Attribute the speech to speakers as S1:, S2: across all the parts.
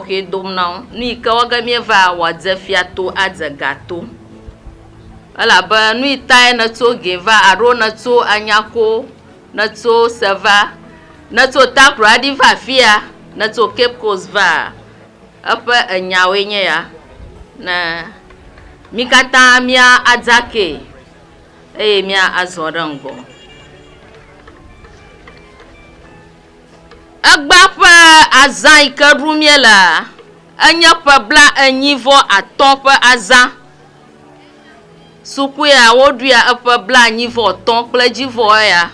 S1: ke dom na nu ke wagamie va wadze fiato adze gato ala ba nu tai na to geva aro na to anyako na to seva na to takradi va fia na to Cape Coast va apa enyawe nye ya na mikata mia adzake mia azorango agbapa azan ke rumiela anya pabla anyivo aton pa azan suku ya wodua apabla anyivo ton plejivo ya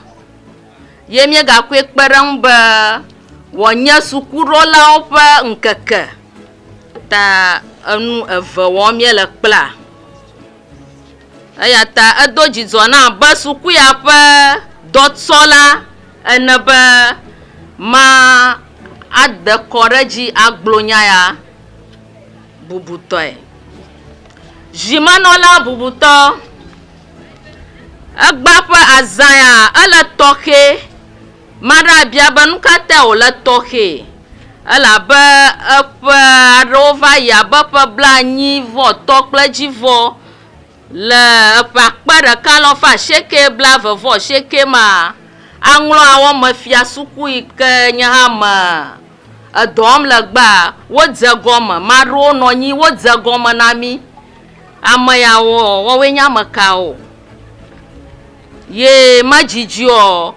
S1: yemie ga kwe kperang ba wonya suku rola opa nkeke ta anu eve womiela kpla aya ta adoji zona ba suku ya pa dot sola enaba ma ade koreji aglonya ya bubuto jimanola bubuto agbapa azaya ala toke mara biabanu kata ola toke ala ba apa rova ya bapa blanyi vo tokle jivo le apa kpara kalofa sheke blave vo sheke ma anglo awon mafia suku ike nyahama adom lagba wodzegoma maro nonyi wodzegoma nami amaya wo wenya makao ye majijio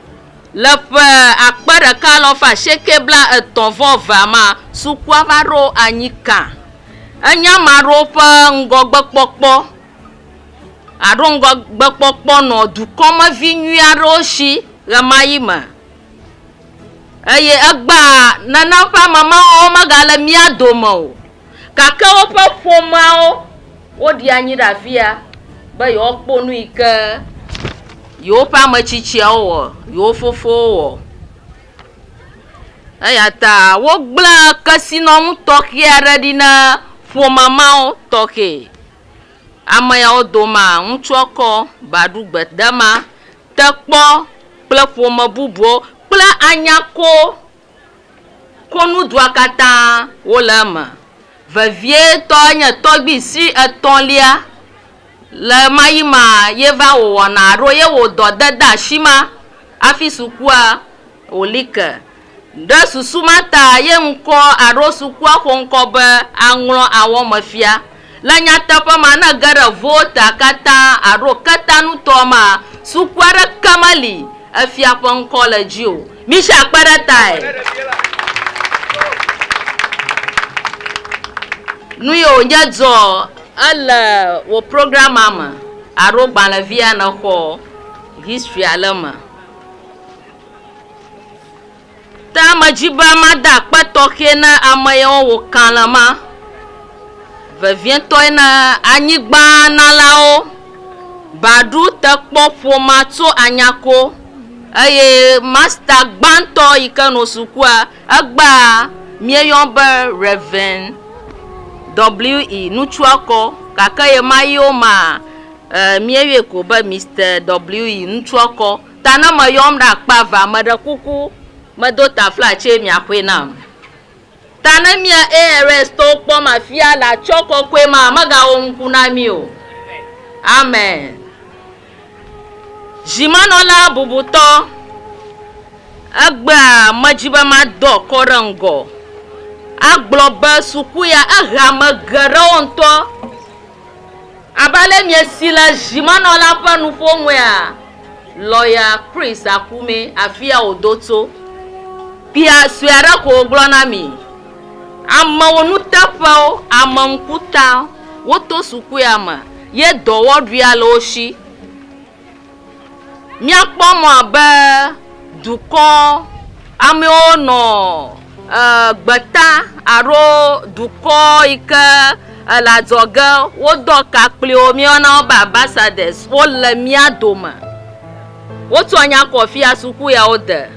S1: lepa akpara kalofa shekebla etonvo vama suku avaro anyika anya maro pa ngogbe pokpo aro ngogbe pokpo no du koma vinyu aroshi ramayima aye agba nana pa mama o magala mia domo kaka o pa fomao odi anyi rafia ba yo ponu ike yo pa machichi awo yo fofo wo ayata wo gba kasino mu toki aradina fomama o toki amaya odoma nchoko badu gbedama tekpo pla foma bubo pla anyako konu duakata wolama vavie tonya togbi si etonlia le mayima yeva wona ro ye wo dodada shima afisukua olika da susumata ye nko aro sukua konko ba anwlo awon mafia la nyata pa mana gara vota kata aro kata nu toma sukwara kamali afia pon college o misha kparatai nu yo nyadzo ala wo program ama aro bala via na ho history alama ta majiba mada patoke na amayo wo kanlama vient toina anyigba na lao badu tekpo fomato anyako aye master gbanto ikano sukua agba mieyomba Reverend W.E. Nuchuako kakaye mayo ma miewe ko ba Mr. W.E. Nuchuako tana mayom da kpava mada kuku madota flache mi akwena tana mia ARS to po mafia la choko kwe ma maga onkuna mi o amen jimanola bubuto agba majiba ma do korango agloba sukuya agama garonto abale mi sila jimanola panu fomwea lawyer Chris Akume afia odoto pia suara ko glona mi ama wonu tapao ama nkuta woto sukuya ma ye dowo dua loshi mi apomo aba duko ame ono gbata aro duko ika la zoga wodo ka ple omi ona baba sades wo le mi adoma woto anya kofi asuku ya oda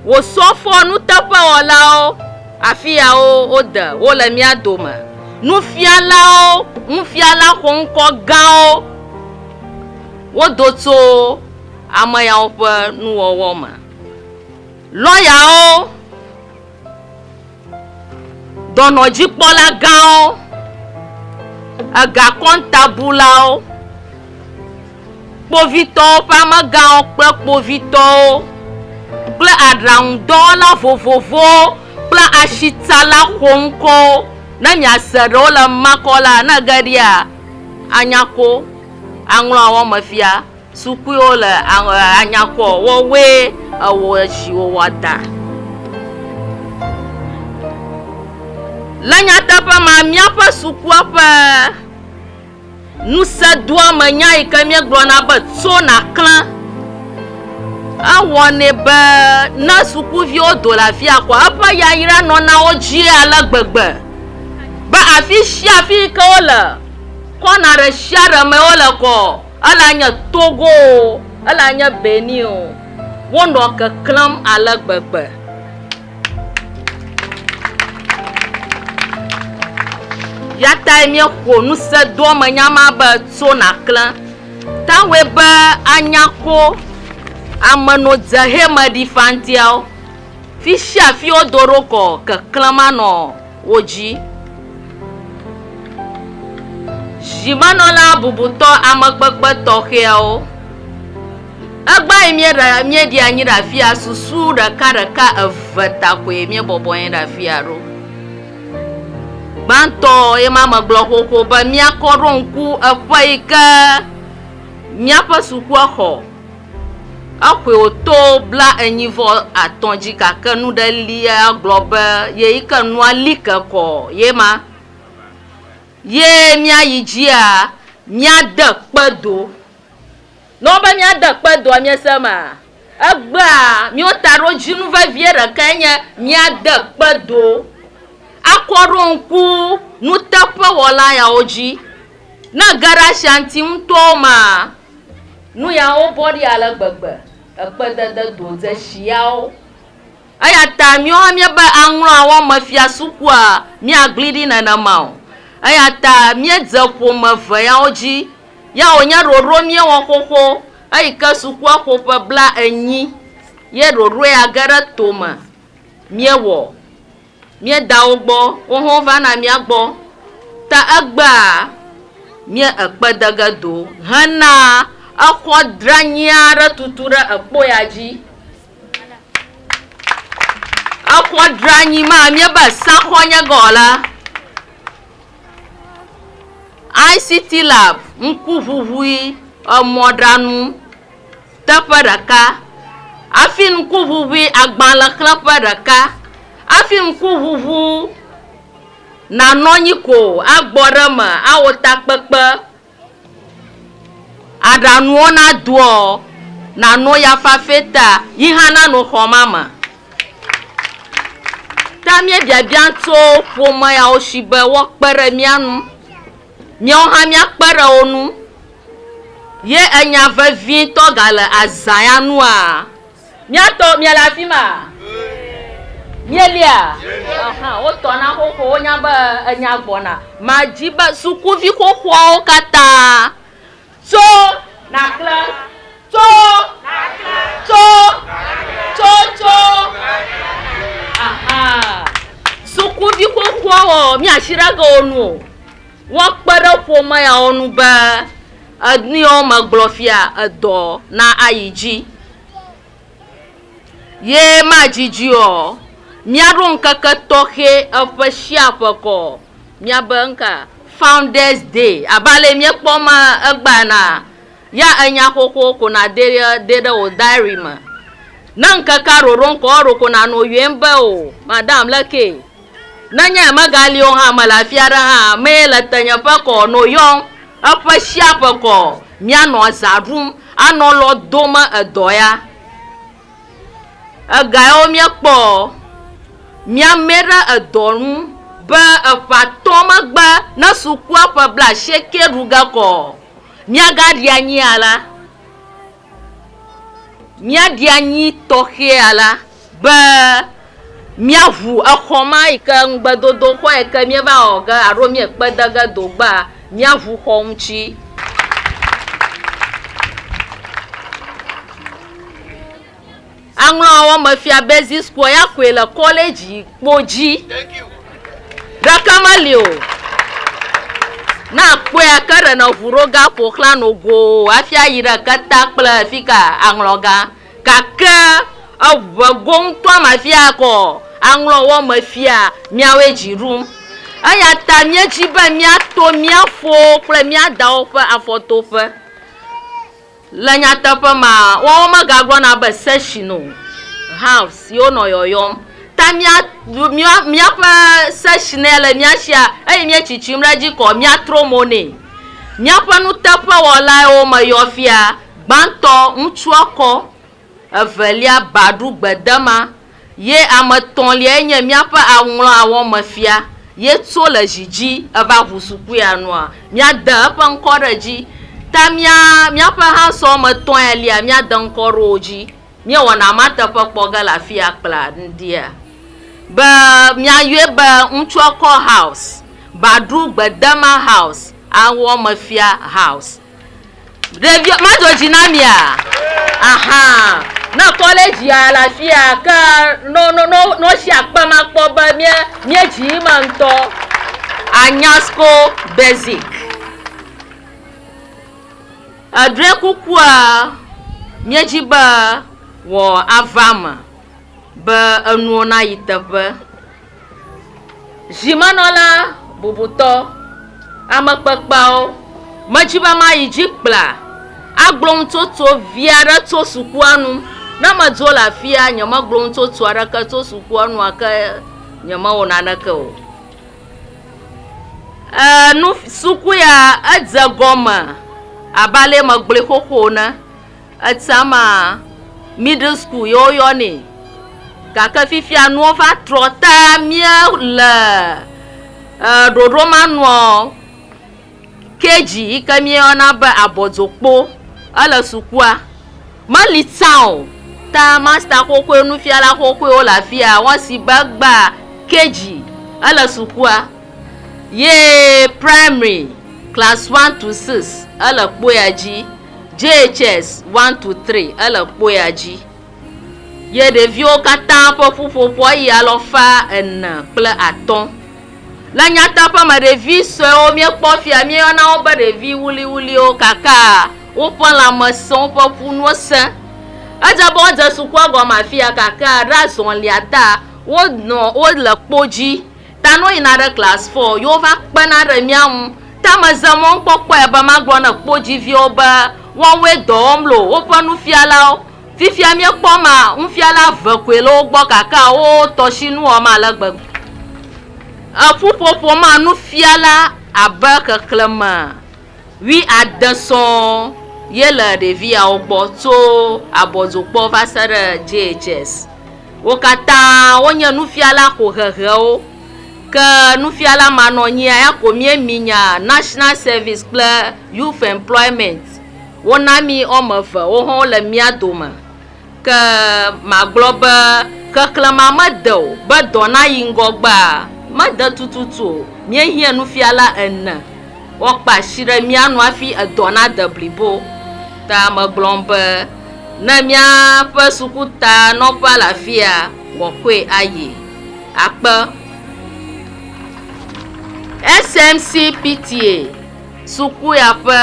S1: wo sofo nu tapa olao afia oda wo le mi adoma nu fiala konko gao wodoto amaya opa nu woma lawyer dɔnɔdzikpɔla gãwo, egakɔntabulawo, kpovitɔwo ƒe amegãwo kple kpovitɔwo kple aɖaŋudɔwɔla vovovowo kple asitsala xɔŋkɔwo. Ne miase ɖewo le makɔ la ne ge ɖia anyako aŋlɔ wɔme fia sukuwo le anyakɔ wɔwoe ewɔ dziwo wɔda. Le nyateƒe ma míaƒe sukua ƒe nusedoame nya yi ke míegblɔna be tso naklẽ ewɔnɛ be ne sukuviwo do le afia kɔ eƒe yayra nɔna wo dzi ale gbegbe be afi sia afi yi ke wole kɔna ɖe sia ɖe me wole kɔ ele nye Togo o ele nye Benin o wonɔ keklẽm ale gbegbe. Ya tae míexɔ nusedoame nyama be tso naklẽ tawoe be anyako amenodze hemeɖifantiawo fi sia fi wodo ɖo kɔ keklẽm anɔ wo dzi. Zimenɔla bubutɔ amekpekpe tɔxɛawo egba yi míeɖi anyi ɖe afia susu ɖeka eve ta koe míebɔbɔ anyi ɖe afia ɖo. Gbãtɔ ye ma megblɔ xoxo be míakɔ ɖo ŋku eƒe yi ke míaƒe sukua xɔ exɔe wòto 85 dzi gake nu ɖe lia gblɔ be ye yi ke nua li ke kɔ ye ma ye míayi dzia míade kpedo. Ne be míade kpedoa míese ma egbea míota ɖo dzinu vevie ɖeka nye míade kpedo akɔ ɖo ŋku nuteƒewɔla yawo dzi. Ne ge ɖe Ashanti ŋutɔwo ma nu yawo bɔ ɖi ale gbegbe ekpedede dodze shiawo eya ta míawo hã míebe aŋlɔ wɔme fia sukua míagli ɖi nenema o. Eya ta míedze ƒome eve yawo dzi ya wònye ɖoɖo míewɔ xoxo eyi ke sukua ƒo ƒe 8 ye ɖoɖo ya ge ɖe tome míewɔ míeda wo gbɔ wohã va na mía gbɔ ta egbea mie ekpedege do hena exɔ dranyi aɖe tutu ɖe ekpo ya dzi. Exɔ dranyi ma míebe saxɔ nye gɔ la ICT lab ŋkuʋuʋui emɔɖanu teƒe ɖeka afi ŋkuʋuʋui agbalẽxlẽƒe ɖeka afi ŋkuʋuʋu nanɔ anyi ko agbɔ ɖe me awɔ takpekpe aɖanuwo na doɔ nanɔ ya fafe ta yi hã nanɔ xɔma me. Ta míebiabia tso ƒome yawo si be woakpe ɖe mía nu míawo hã míakpe ɖe wo nu ye enya vevitɔ gale azã ya nua míatɔ míele afi ma míelia wotɔna xoxo wonya be enya gbɔna ma dzi be sukuvi xoxoawo katã tso naklẽ tso sukuvi xoxoawo míasi ɖe ge wo nu o woakpe ɖe ƒome yawo nu be eniwo megblɔ fia edɔ na ayi dzi ye madzidzi o míaɖo ŋkeke tɔxɛ eƒe sia ƒe kɔ míabe nka Founders Day abale míekpɔ ma egbana ya enya xoxo ko na de ɖe wo diary me ne ŋkekea ɖoɖo ŋkɔ woɖo ko na no yɔm be o madam leke nenye megaliwo hã me le afi aɖe hã me le tenyeƒe kɔ no yɔm eƒe sia ƒe kɔ míanɔ zã ɖum anɔ lɔ dome edɔ ya egawo míekpɔ míame ɖe edɔ nu be eƒatɔ megbe ne sukua ƒe 90 ɖu ge kɔ míagaɖi anyi ala míaɖi anyi tɔxɛ ala be míaʋu exɔma yi ke ŋugbedodo xɔ yi ke míeva wɔ ge alo míekpe de ge do gbea míaʋu xɔ ŋuti. Aŋlɔ wɔme fia basic school ya koe le college kpo dzi melio na kwe kare na vuroga pokla no go afia yira kata kple fika angloga kaka avagong to mafia ko anglo wo mafia miawe jirum aya ta mia jiba mia to mia fo kple mia dawo fa afoto fa la nyata pa ma wo ma gagwa na ba seshino house yo no yoyom ta mia pa seshinele mia sha mia chichimra ji ko mia tromone mia pa nu tapa wala o ma yofia gbanto ntuoko avelia badu gbedama ye amaton le nye mia pa awon awon mafia ye to le jiji ava vusuku ya no a mia da pa nkoraji ta mia pa ha so maton elia mia da nkoroji mia wana mata pa kpoga la fia kla ndia ba mia yue ba ntuoko house badu gbedama house awon mafia house review majoji na mia aha na college ya la fia ka no si apa ma po ba mie ji ma nto Anyasco basic adre kukua mie ji ba wo avama ba anu na yitaba jimanola bubuto amakpakpao majiba ma yiji kpla aglom toto viara to sukuanu na majola fia nyama glom toto araka to sukuanu aka nyama onana ka o no suku ya adzagoma abale magbele kokona atsama middle school yo ni kaka fifia no va trota mia la dodo manwo keji ikamie ona ba abozokpo ala sukua malitao ta master kokwe enu fiala kokwe o la fia won si bagba keji ala sukua ye primary class 1 to 6 ala poyaji JHS 1 to 3 ala poyaji ye devio kata pofufopo ya lo fa en ple aton la nyata pa ma revi so o mi kpofia mi ona o ba revi wuli o kaka o pon la mason po punu san aja bo je sukwa go ma fia kaka razon liata o no o la poji tano inara class 4 yo va pana re miam ta ma zamon popo e ba ma gbo na poji vi oba won we domlo o ponu fiala o fifia mi po ma un fiala vekwelo gbo kaka o to sinu o ma lagba apupopo ma nu fiala abaka klama wi adanson yela de via ogbo to abozokpo vasara JHS okata wonya nu fiala ko hehe ka nu fiala manonya ya ko minya national service plan youth employment wonami omofa wo ho la miadoma ka magloba ka klama mado ba dona yingogba mada tututu mie hia nu fiala en wo pa shire mia nu afi adona dablibo ta maglomba na mia pa sukuta no pa la fia wo kwe aye apa SMC PTA suku ya pa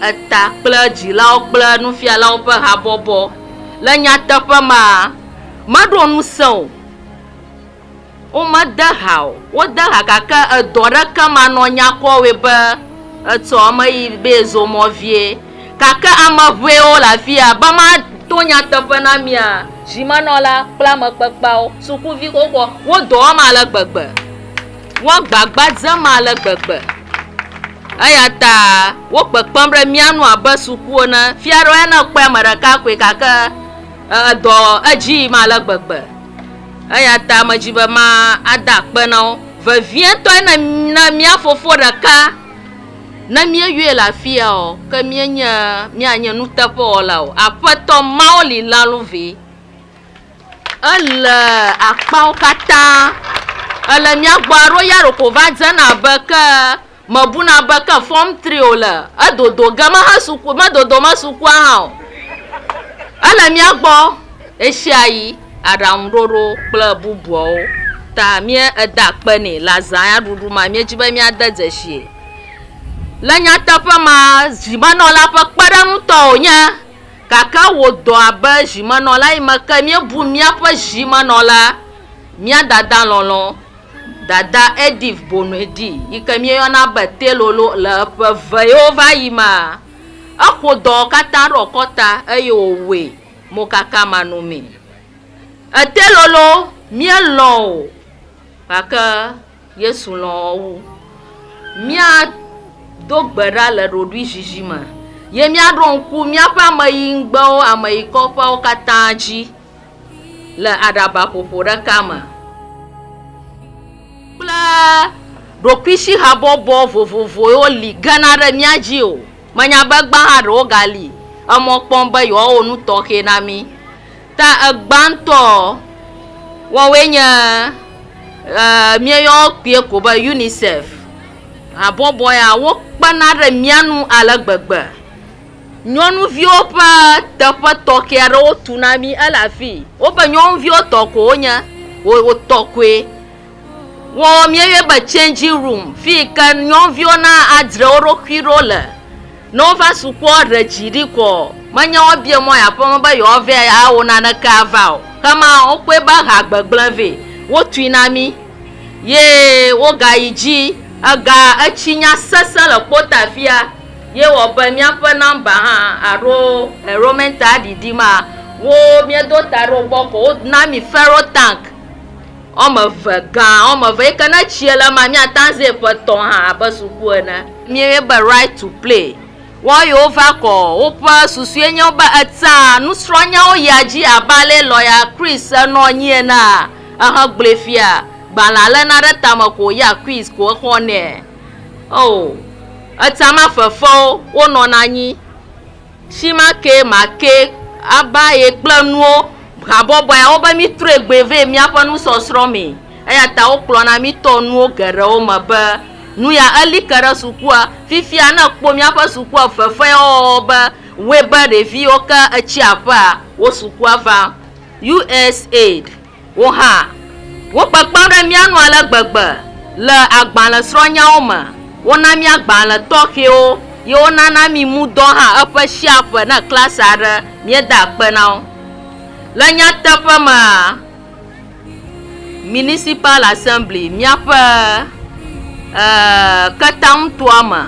S1: ata kple jilao kple nu fiala pa habobo la nyata pa ma do nu so o ma da hao o da kaka adora kama no nyako we ba to ma ibezo mo vie kaka ama vwe o la fia ba ma to nyata pa na mia jimanola plama papa suku vi koko wo do ma la gbagba wo gbagba zama la gbagba ayata wo pepambre mianu aba suku na fiaro na kwa maraka kwe kaka do aji ma la gbagba ayata majiba ma ada pena va vient to na mia fofo raka na mia yue la fia o ka mia nya nu tapo la o apato maoli la luvi ala akpa kata ala mia gbaro yaro ko va zana baka mabuna baka form 3 ola adodo gama hasuku madodo masuku ha ala mia gbo esiayi aramroro kple bubuo ta mie eda kpene la zaya dudu ma mie jibe mia de zeshi la nya teƒe ma zimenɔla ƒe kpeɖeŋutɔwo nye kaka wo dɔ abe zimenɔla yi me ke mie bu miaƒe zimenɔla mia dada lɔlɔ dada Edith Bonuedi yi ke mie yɔna be telolo le eƒe ve yiwo va yi ma exɔ dɔ katã ɖɔ kɔta eye wòwoe mo kaka manome etelolo mie lɔ o gake Yesu lɔ wu mia do gbe ɖa le ɖoɖoe zizi me ye miaɖo ŋku miaƒe ameyingbewo ameyikɔƒewo katã dzi le aɖabaƒoƒo ɖeka me kple ɖokuisi habɔbɔ vovovowo li gana ɖe mia dzi o menya be gbã hã ɖewo gali emɔ kpɔm be yewoawɔ nu tɔxɛ na mi ta egbãtɔ wɔwoe nye mieyɔ kpie ko be UNICEF habɔbɔ ya wo kpena ɖe mia nu ale gbegbe nyɔnuviwo ƒe teƒe tɔxɛ aɖewo tu na mi ele afi wobe nyɔnuviwo tɔ ko wonye wotɔ koe wɔ mieyɔ be changing room fi ke nyɔnuviwo na adzre wo ɖokui ɖo le ne wova sukua ɖe dzi ɖi kɔ menye wobie mɔ yaƒe me be yewoava awɔ naneke ava o kema wokɔe be ha gbegblẽ vɛ wotui na mi ye wogayi dzi ega etsi nya sesẽ le kpota fia ye wɔ be miaƒe nɔmba hã alo enrollment aɖiɖi ma wo miedo ta ɖe wogbɔ ko wona mi ferro tank wɔme eve gã wɔme eve yi ke ne tsi le ma miata ze ƒe tɔ hã abe suku ene mieyɔ be right to play wɔn yiwo va kɔ woƒe susue nye be eta nusrɔ̃nyawo yia dzi abe ale lɔya Chris enɔ anyi ena ehegblẽ fia gbalẽ lena ɖe tame ko ya Chris ko exɔnɛ o eta ma fefewo wonɔna anyi shimake make aba ye kple nuwo habɔbɔ ya wobe mi trɔe gbe vɛ miaƒe nusɔsrɔ̃ me eya ta wokplɔna mi tɔ nuwo geɖewo me be nu ya eli ke ɖe sukua fifia ne kpɔ miaƒe sukua fefewɔwɔ be woe be ɖeviwo ke etsi aƒea wo sukua va USAID wo hã wo kpekpem ɖe mia nu ale gbegbe le agbalẽsrɔ̃nyawo me wona mi agbalẽ tɔxɛwo ye wonana mi mudɔ hã eƒe siaƒe ne klasi aɖe mieda akpe na wo le nyateƒe me municipal assembly miaƒe ketaŋutoa me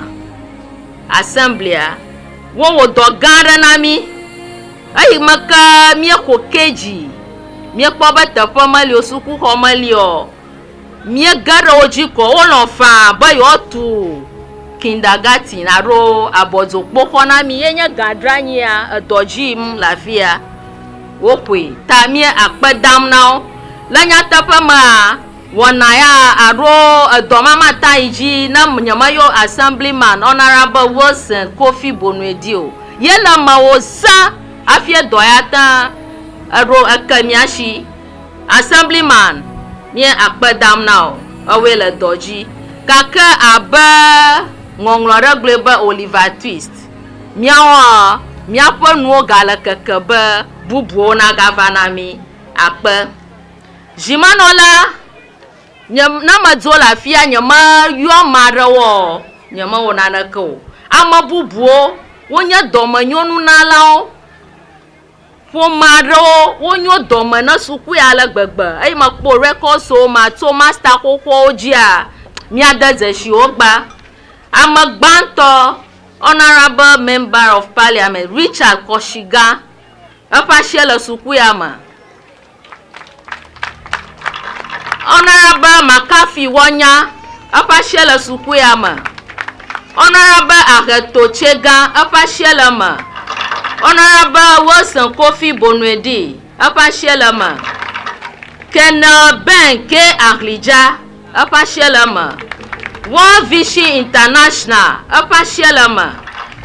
S1: assemblia wowɔ dɔ gã aɖe na mi eyi me ke miexɔ keji miekpɔ be teƒe meli o sukuxɔ meli o miege ɖe wo dzi ko wolɔ faa be yewoatu kindergarten alo abɔdzokpoxɔ na mi ye nye gãdranyia edɔ dzi yim le afia woƒoe ta mie akpe dam na wo le nyateƒe mea wɔna ya alo edɔ mama ta yi dzi ne nyemeyɔ assemblyman honorable Wilson Kofi Bonuedi o ye le me wo za hafi dɔ ya ta ero eke mia si assemblyman mie akpe dam na o ewoe le dɔ dzi gake abe ŋɔŋlɔ ɖe gblɔe be Oliver Twist miawo miaƒe nuwo gale keke be bubuwo nagava na mi akpe zimenɔla ne medzo le afia nyemeyɔ ma ɖewo nyemewɔ naneke o ame bubuwo wonye dɔmenyɔnunalawo ƒome aɖewo wonyo dɔme ne suku ya le gbegbe eye mekpɔ rekɔdsowo ma tso master xoxowo dzia miade dzesiwo gba ame gbãtɔ honorable member of parliament Richard Koshiga eƒe asi le suku ya me honorable Makafi Wonya eƒe asi le suku ya me honorable Ahetochega eƒe asi le me honorable Wilson Kofi Bonuedi eƒe asi le me Kenel Ben K Ahlija eƒe asi le me World Vision International eƒe asi le me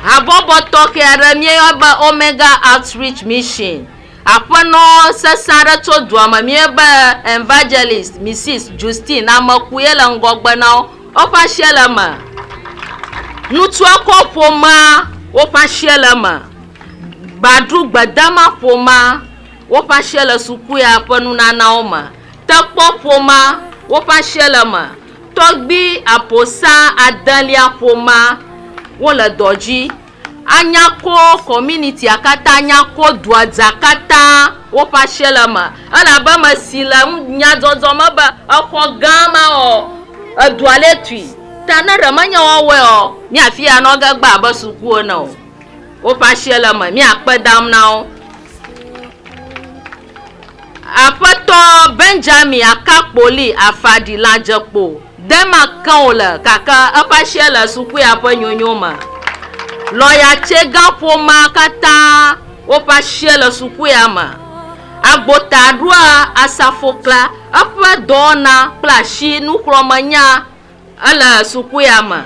S1: habɔbɔ tɔxɛ aɖe mieyɔ be Omega Outreach Mission aƒenɔ sesẽ aɖe tso dua me mie be evangelist Mrs Justine ameku ye le ŋgɔgbe na wo woƒe asi le me nutua kɔ ƒomea woƒe asi le me Badru Gbedama ƒomea woƒe asi le suku ya ƒe nunanawo me tekpɔ ƒomea wo pa shelama togbi aposa adalia poma wo le doji anyako community akata anyako duadza kata wo pa shelama ala ba masila nya zozo maba akọ gama o aduale tui tana ramanya wo o mi afia no gagba abasuku o na o wo pa shelama mi apedam na o apato Benjamin akapoli afadi lajepo dema kan o le kaka apa shela suku apa nyonyoma lawyer chega poma kata wo pa shela suku ama agbota dua asafokla apa dona plashi nu kromanya ala suku ama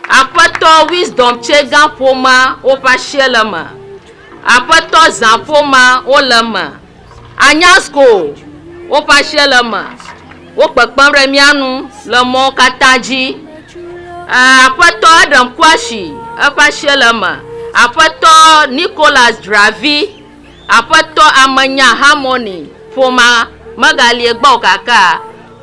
S1: apato wisdom chega poma wo pa shela ma apato zampoma o lama anyasko wo pa shelama wo pekpam remianu le mo kataji apato Adam Kwashi apa shelama apato Nicholas Dravi apato Amanya Harmony foma magali egba kaka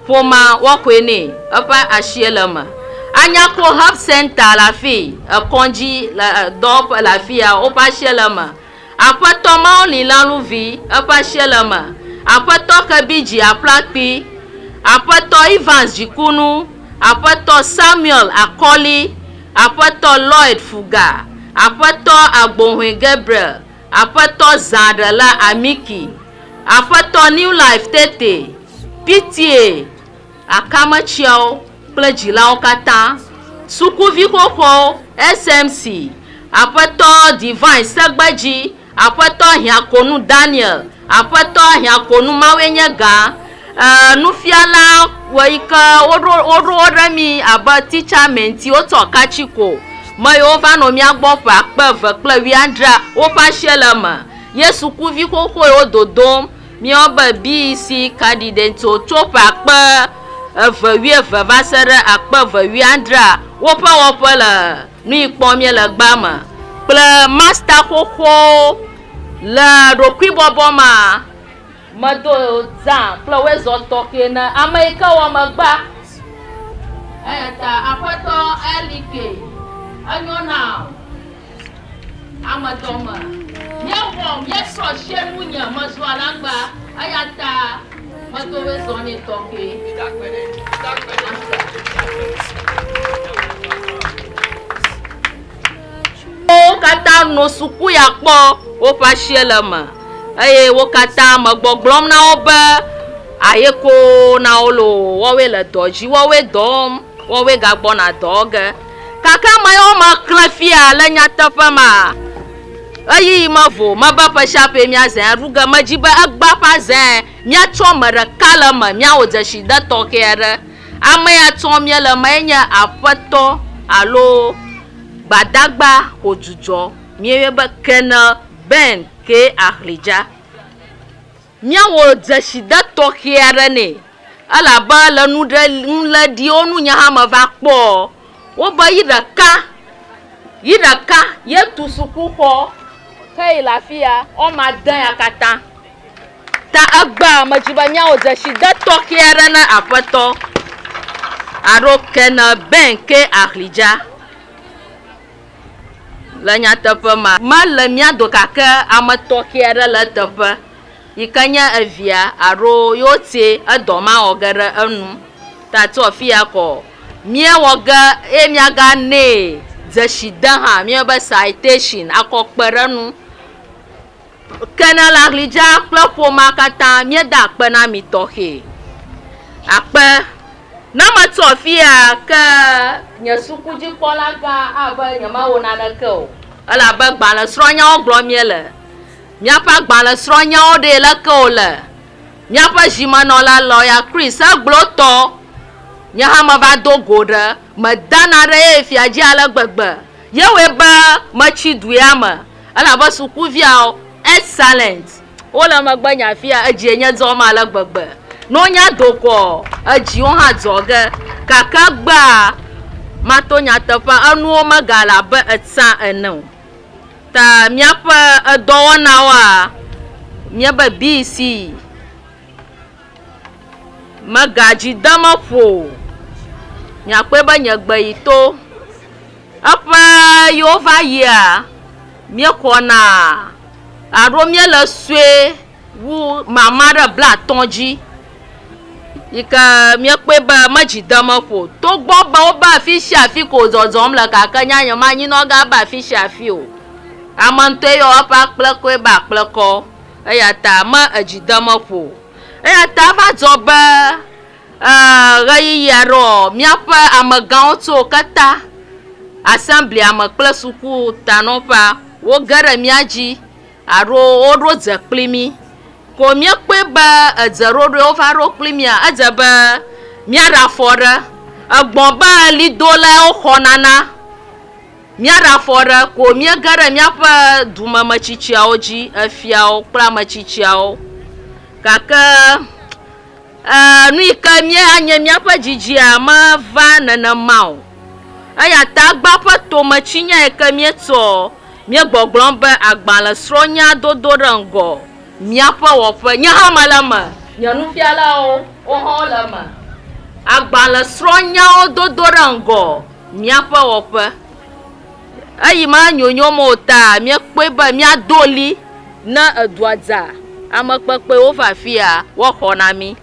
S1: foma wokwene apa ashelama anyako hub center la fi konji la dop la fi apa shelama apato maoli laluvi apa shelama apato kabiji aplakpi apato Evans Jikunu apato Samuel Akoli apato Lloyd Fuga apato Agbonwe Gabriel apato Zadala Amiki apato New Life Tete PTA akamachiao plejila okata sukuvi koko SMC apato Divine Sagbaji apato Hiakonu Daniel apato Hiakonu Mawenyega nufiala waika ororami aba teacher menti oto kachiko mayo vano mi agbopo akpeve kple wiandra o pa shelama yesu kuvi koko ododom mi oba BEC candidate o chopa akpe eve vasere akpeve wiandra o pa wopela nu ipo mi le gbama ple master koko le rokwiboboma mado zan ple wezo toke na America wa magba ayata apato Elike anyona amadoma yewo yeso shemunya mazo alagba ayata mado wezo ni toke o kata no suku ya po o pa shelama aye wo kata magboglom na oba ayeko na olo wowe le doji wowe dom wowe gagbo na doge kaka mayo ma klafia le nyatafa ma ayi mavo maba pa shape mia zen ruga majiba agba pa zen mia chomara kalama mia ojeshi da tokere amaya tomye le manya apato alo badagba ojujo miewe ba kena ben ke akhlija miawo jeshida tokiere ne ala ba la nudre nla di onu nya ha ma va po wo ba yiraka yetu sukuko kai lafia o ma dan yakata ta agba majiba miawo jeshida tokiere na apato aro kena ben ke akhlija la nyatafa ma le mia do kaka amatokiere la tafa ikanya avia aro yote adoma ogara anu tato fia ko mia woga emia ga ne zashida ha mia ba citation akokperanu kana la lija klopo makata mia da pena mitoke akpe na matofia ka nyasukuji kolaga aba nyama wona na ko ala ba gbala sronya oglo miele miapa gbala sronya ode la ko la miapa jimano la lawyer Chris agloto nya ma va dogoda madana re fiaji ala gbagba yewe ba machiduama ala ba sukuvia excellent ola magbanya fia ajienya zoma ala gbagba no nya doko aji on ha zoga kaka gba mato nya tapa anu magala ba atsa enu ta miapa adona wa miaba BC magaji dama ƒo nyakpe be nye gbe yi to eƒe yiwo va yia míexɔna alo míele sue wu mama ɖe bla atɔ̃ dzi yi ke míekpe be medzi dama ƒo togbɔ be wobe afi sia afi ko zɔzɔm le gake nyanyema anyinɔga be afi sia afi o ame ŋutɔ yɔ eƒe akplẽkɔe be akplẽkɔ eya ta me edzi dama ƒo eya ta va dzɔ be ɣeyiɣi aɖe míaƒe amegãwo tso keta assembly ame kple suku tanɔƒea woge ɖe mía dzi alo woɖo dze kpli mí ko míekpe be edzeɖoɖoe va ɖo kpli mía edze be míaɖe afɔ ɖe egbɔ̃ be lidolawo xɔna na míaɖe afɔ ɖe ko míege ɖe míaƒe dumemetsitsiawo dzi efiawo kple ametsitsiawo gake nu yi ke anye míaƒe dzidzia meva nenema o eya ta agba ƒe tometsinya yi ke míetsɔ míegbɔgblɔm be agbalẽsrɔ̃nya dodo ɖe ŋgɔ míaƒe wɔƒe nye hã mele me nye nufialawo wohã le me agbalẽsrɔ̃nyawo dodo ɖe ŋgɔ míaƒe wɔƒe eyi ma nyonyom o ta míekpe be míado li ne edua dza amekpekpewo va afia woaxɔ na mí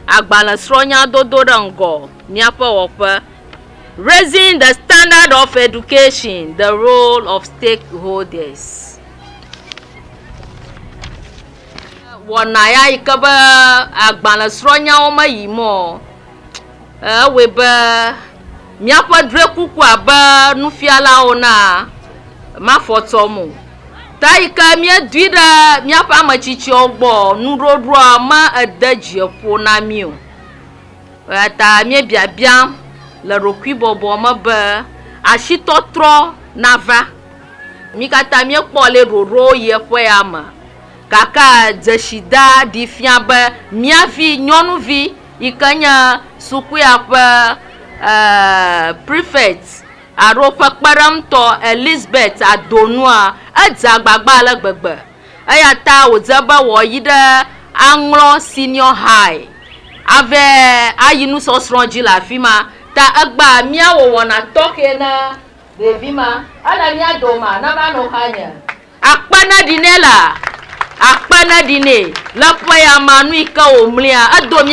S1: agbalẽsrɔ̃nya dodo ɖe ŋgɔ míaƒe wɔƒe. Raising the standard of education, the role of stakeholders. Wɔna ya yi ke be agbalẽsrɔ̃nyawo me yi mɔ ewoe be míaƒe drɔe kuku abe nufialawo na mafɔtsɔm o ta yi ke míedui ɖe míaƒe ametsitsiwo gbɔ nuɖoɖoa me ede dzieƒo na mí o eya ta míebiabiam le ɖokuibɔbɔ me be asitɔtrɔ nava mí katã míekpɔ le ɖoɖo yi eƒe ya me gake dzesida ɖi fia be mía vi nyɔnuvi yi ke nye sukua ƒe prefect alo ƒe kpeɖeŋutɔ Elizabeth Adonua edze agbagba ale gbegbe eya ta wòdze be wòyi ɖe Aŋlɔ senior high ave ayi nusɔsrɔ̃ dzi le afi ma ta egba míawɔ wɔna tɔxɛ na ɖevi ma ele mía doma ne va nɔ xa nye akpeneɖi nɛ la akpeneɖi nɛ le ƒe ya ma nu yi ke wòmlia edo mía